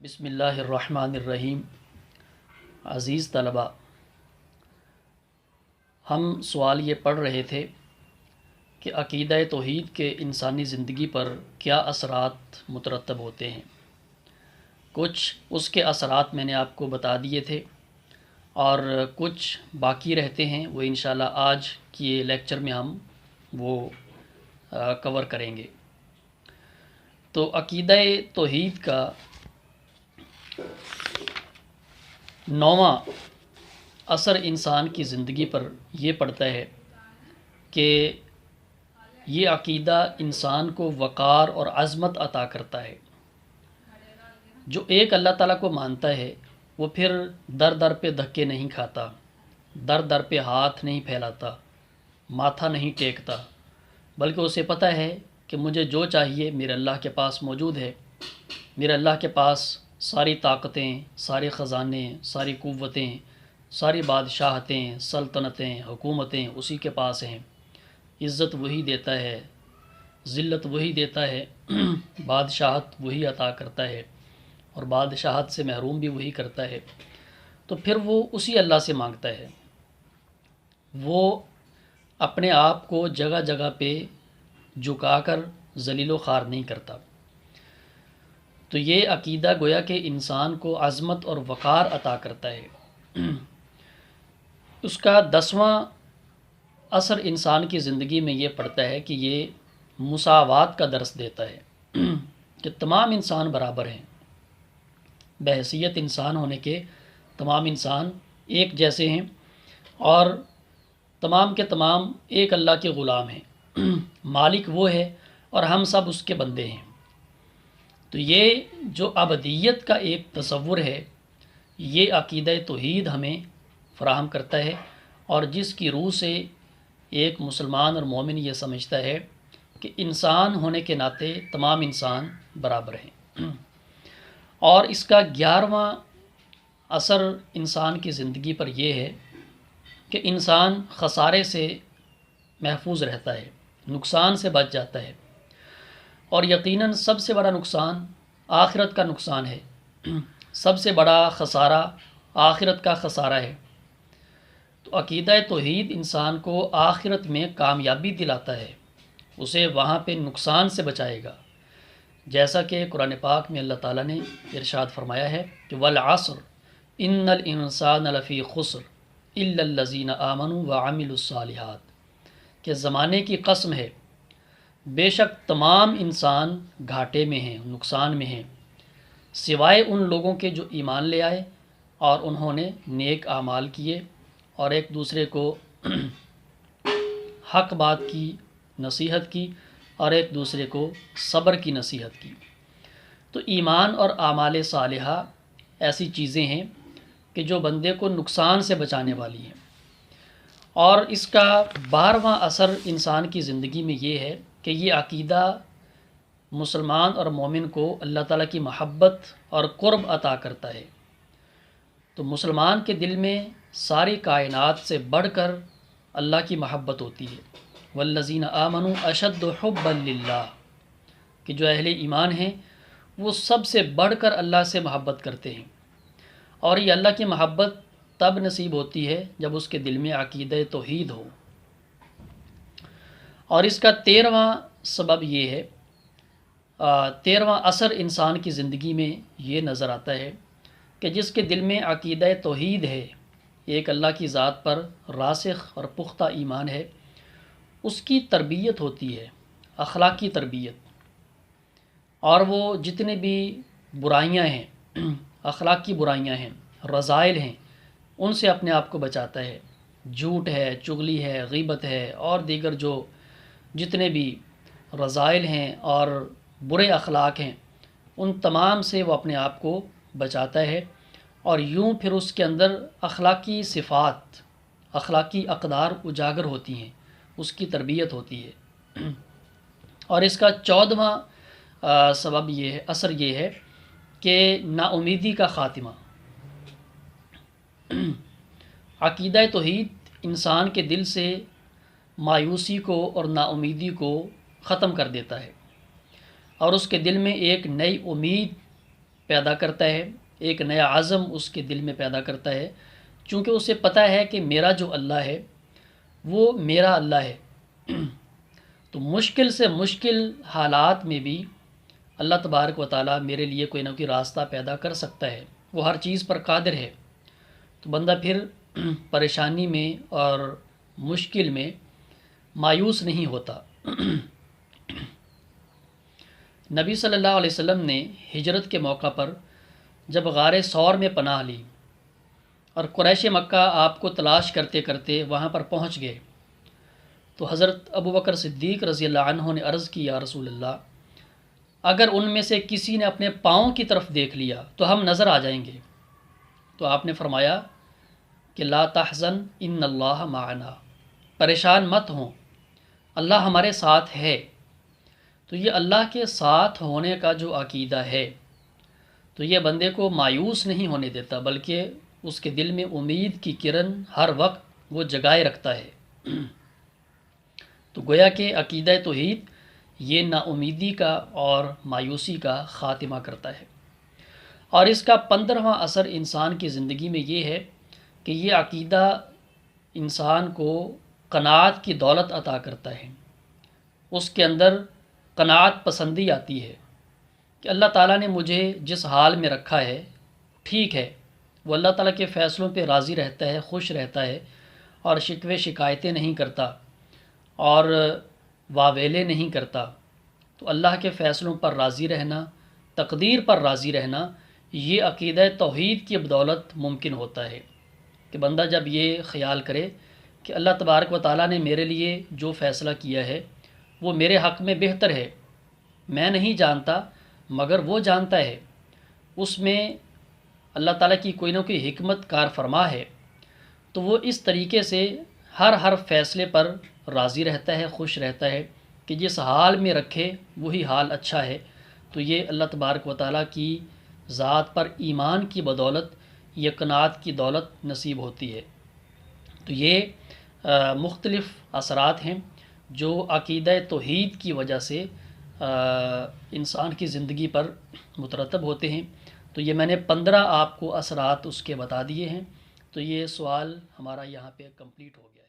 بسم اللہ الرحمن الرحیم۔ عزیز طلباء، ہم سوال یہ پڑھ رہے تھے کہ عقیدہ توحید کے انسانی زندگی پر کیا اثرات مترتب ہوتے ہیں۔ کچھ اس کے اثرات میں نے آپ کو بتا دیے تھے اور کچھ باقی رہتے ہیں، وہ انشاءاللہ آج کے لیکچر میں ہم وہ کور کریں گے۔ تو عقیدہ توحید کا 9واں اثر انسان کی زندگی پر یہ پڑتا ہے کہ یہ عقیدہ انسان کو وقار اور عظمت عطا کرتا ہے۔ جو ایک اللہ تعالیٰ کو مانتا ہے وہ پھر در در پہ دھکے نہیں کھاتا، در در پہ ہاتھ نہیں پھیلاتا، ماتھا نہیں ٹیکتا، بلکہ اسے پتہ ہے کہ مجھے جو چاہیے میرے اللہ کے پاس موجود ہے۔ میرے اللہ کے پاس ساری طاقتیں، سارے خزانے، ساری قوتیں، ساری بادشاہتیں، سلطنتیں، حکومتیں اسی کے پاس ہیں۔ عزت وہی دیتا ہے، ذلت وہی دیتا ہے، بادشاہت وہی عطا کرتا ہے اور بادشاہت سے محروم بھی وہی کرتا ہے۔ تو پھر وہ اسی اللہ سے مانگتا ہے۔ وہ اپنے آپ کو جگہ جگہ پہ جھکا کر ذلیل و خوار نہیں کرتا۔ تو یہ عقیدہ گویا کہ انسان کو عظمت اور وقار عطا کرتا ہے۔ اس کا 10واں اثر انسان کی زندگی میں یہ پڑتا ہے کہ یہ مساوات کا درس دیتا ہے کہ تمام انسان برابر ہیں، بحیثیت انسان ہونے کے تمام انسان ایک جیسے ہیں اور تمام کے تمام ایک اللہ کے غلام ہیں۔ مالک وہ ہے اور ہم سب اس کے بندے ہیں۔ تو یہ جو ابدیت کا ایک تصور ہے، یہ عقیدہ توحید ہمیں فراہم کرتا ہے، اور جس کی روح سے ایک مسلمان اور مومن یہ سمجھتا ہے کہ انسان ہونے کے ناطے تمام انسان برابر ہیں۔ اور اس کا 11واں اثر انسان کی زندگی پر یہ ہے کہ انسان خسارے سے محفوظ رہتا ہے، نقصان سے بچ جاتا ہے، اور یقیناً سب سے بڑا نقصان آخرت کا نقصان ہے۔ سب سے بڑا خسارہ آخرت کا خسارہ ہے۔ تو عقیدہ توحید انسان کو آخرت میں کامیابی دلاتا ہے، اسے وہاں پہ نقصان سے بچائے گا، جیسا کہ قرآن پاک میں اللہ تعالیٰ نے ارشاد فرمایا ہے کہ والعصر ان الانسان لفی خسر الا الذین آمنوا وعملوا الصالحات، کہ زمانے کی قسم ہے، بے شک تمام انسان گھاٹے میں ہیں، نقصان میں ہیں، سوائے ان لوگوں کے جو ایمان لے آئے اور انہوں نے نیک اعمال کیے اور ایک دوسرے کو حق بات کی نصیحت کی اور ایک دوسرے کو صبر کی نصیحت کی۔ تو ایمان اور اعمال صالحہ ایسی چیزیں ہیں کہ جو بندے کو نقصان سے بچانے والی ہیں۔ اور اس کا 12واں اثر انسان کی زندگی میں یہ ہے کہ یہ عقیدہ مسلمان اور مومن کو اللہ تعالیٰ کی محبت اور قرب عطا کرتا ہے۔ تو مسلمان کے دل میں ساری کائنات سے بڑھ کر اللہ کی محبت ہوتی ہے۔ والذین آمنوا اشد حبا للہ، کہ جو اہل ایمان ہیں وہ سب سے بڑھ کر اللہ سے محبت کرتے ہیں، اور یہ اللہ کی محبت تب نصیب ہوتی ہے جب اس کے دل میں عقیدہ توحید ہو۔ اور اس کا 13واں سبب یہ ہے، 13واں اثر انسان کی زندگی میں یہ نظر آتا ہے کہ جس کے دل میں عقیدہ توحید ہے، ایک اللہ کی ذات پر راسخ اور پختہ ایمان ہے، اس کی تربیت ہوتی ہے، اخلاقی تربیت، اور وہ جتنے بھی برائیاں ہیں، اخلاقی برائیاں ہیں، رذائل ہیں، ان سے اپنے آپ کو بچاتا ہے۔ جھوٹ ہے، چغلی ہے، غیبت ہے اور دیگر جو جتنے بھی رذائل ہیں اور برے اخلاق ہیں، ان تمام سے وہ اپنے آپ کو بچاتا ہے، اور یوں پھر اس کے اندر اخلاقی صفات، اخلاقی اقدار اجاگر ہوتی ہیں، اس کی تربیت ہوتی ہے۔ اور اس کا 14واں سبب یہ ہے، اثر یہ ہے کہ نا امیدی کا خاتمہ۔ عقیدہ توحید انسان کے دل سے مایوسی کو اور نا امیدی کو ختم کر دیتا ہے، اور اس کے دل میں ایک نئی امید پیدا کرتا ہے، ایک نیا عزم اس کے دل میں پیدا کرتا ہے، چونکہ اسے پتہ ہے کہ میرا جو اللہ ہے وہ میرا اللہ ہے۔ تو مشکل سے مشکل حالات میں بھی اللہ تبارک و تعالیٰ میرے لیے کوئی نہ کوئی راستہ پیدا کر سکتا ہے، وہ ہر چیز پر قادر ہے۔ تو بندہ پھر پریشانی میں اور مشکل میں مایوس نہیں ہوتا۔ نبی صلی اللہ علیہ وسلم نے ہجرت کے موقع پر جب غار ثور میں پناہ لی اور قریش مکہ آپ کو تلاش کرتے کرتے وہاں پر پہنچ گئے، تو حضرت ابوبکر صدیق رضی اللہ عنہ نے عرض کی، یا رسول اللہ، اگر ان میں سے کسی نے اپنے پاؤں کی طرف دیکھ لیا تو ہم نظر آ جائیں گے۔ تو آپ نے فرمایا کہ لا تحزن ان اللہ معنا، پریشان مت ہوں، اللہ ہمارے ساتھ ہے۔ تو یہ اللہ کے ساتھ ہونے کا جو عقیدہ ہے تو یہ بندے کو مایوس نہیں ہونے دیتا، بلکہ اس کے دل میں امید کی کرن ہر وقت وہ جگائے رکھتا ہے۔ تو گویا کہ عقیدہ توحید یہ نا امیدی کا اور مایوسی کا خاتمہ کرتا ہے۔ اور اس کا 15واں اثر انسان کی زندگی میں یہ ہے کہ یہ عقیدہ انسان کو قناعت کی دولت عطا کرتا ہے، اس کے اندر قناعت پسندی آتی ہے کہ اللہ تعالیٰ نے مجھے جس حال میں رکھا ہے ٹھیک ہے، وہ اللہ تعالیٰ کے فیصلوں پہ راضی رہتا ہے، خوش رہتا ہے، اور شکوے شکایتیں نہیں کرتا اور واویلے نہیں کرتا۔ تو اللہ کے فیصلوں پر راضی رہنا، تقدیر پر راضی رہنا، یہ عقیدہ توحید کی بدولت ممکن ہوتا ہے کہ بندہ جب یہ خیال کرے کہ اللہ تبارک و تعالیٰ نے میرے لیے جو فیصلہ کیا ہے وہ میرے حق میں بہتر ہے، میں نہیں جانتا مگر وہ جانتا ہے، اس میں اللہ تعالیٰ کی کوئی نہ کوئی حکمت کار فرما ہے، تو وہ اس طریقے سے ہر فیصلے پر راضی رہتا ہے، خوش رہتا ہے کہ جس حال میں رکھے وہی حال اچھا ہے۔ تو یہ اللہ تبارک و تعالیٰ کی ذات پر ایمان کی بدولت یہ قناعت کی دولت نصیب ہوتی ہے۔ تو یہ مختلف اثرات ہیں جو عقیدہ توحید کی وجہ سے انسان کی زندگی پر مترتب ہوتے ہیں۔ تو یہ میں نے 15 آپ کو اثرات اس کے بتا دیے ہیں۔ تو یہ سوال ہمارا یہاں پہ کمپلیٹ ہو گیا۔